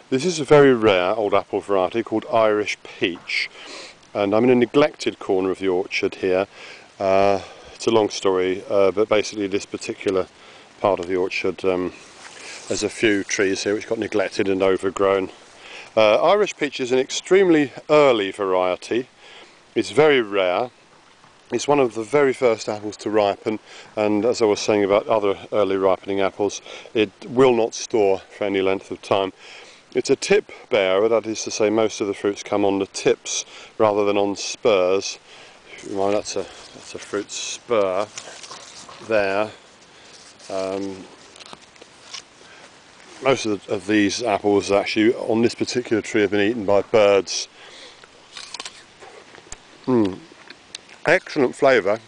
This is a very rare old apple variety called Irish Peach, and I'm in a neglected corner of the orchard here. It's a long story, but basically this particular part of the orchard, there's a few trees here which got neglected and overgrown. Irish Peach is an extremely early variety. It's very rare. It's one of the very first apples to ripen, and as I was saying about other early ripening apples, it will not store for any length of time. It's a tip bearer, that is to say most of the fruits come on the tips rather than on spurs. Well, that's a fruit spur there. Most of these apples actually on this particular tree have been eaten by birds. Excellent flavour,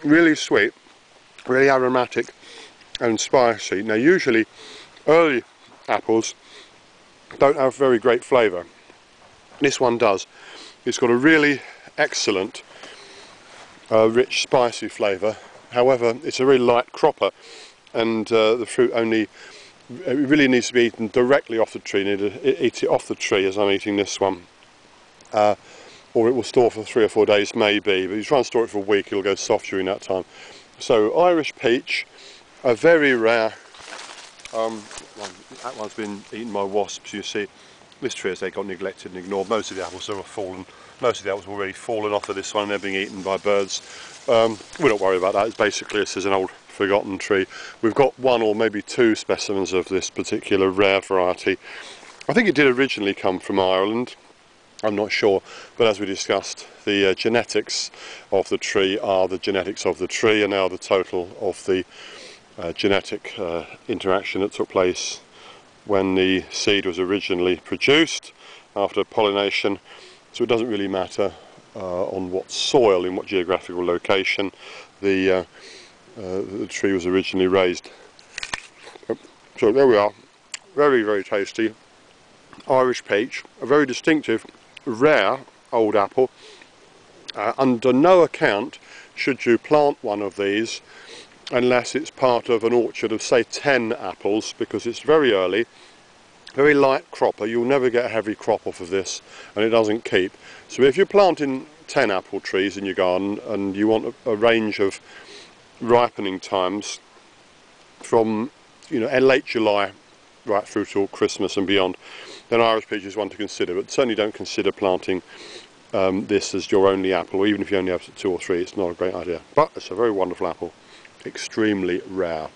really sweet, really aromatic and spicy. Now usually early apples don't have very great flavour. This one does. It's got a really excellent rich spicy flavour. However, it's a really light cropper, and the fruit it really needs to be eaten directly off the tree. You need to eat it off the tree as I'm eating this one. Or it will store for 3 or 4 days maybe, but you try and store it for a week, it'll go soft during that time. So Irish Peach, a very rare, that one's been eaten by wasps. You see, this tree as they got neglected and ignored. Most of the apples have fallen, most of the apples have already fallen off of this one and they're being eaten by birds. We don't worry about that. It's basically, this is an old forgotten tree. We've got 1 or maybe 2 specimens of this particular rare variety. I think it did originally come from Ireland. I'm not sure, but as we discussed, the genetics of the tree are the genetics of the tree, and now the total of the genetic interaction that took place when the seed was originally produced after pollination. So it doesn't really matter on what soil, in what geographical location the tree was originally raised. So there we are, very, very tasty. Irish Peach, a very distinctive, rare old apple. Under no account should you plant one of these unless it's part of an orchard of say 10 apples, because it's very early, very light cropper. You'll never get a heavy crop off of this, and it doesn't keep. So if you're planting 10 apple trees in your garden and you want a range of ripening times from late July right through till Christmas and beyond, then Irish Peach is one to consider, but certainly don't consider planting this as your only apple, or even if you only have 2 or 3, it's not a great idea. But it's a very wonderful apple, extremely rare.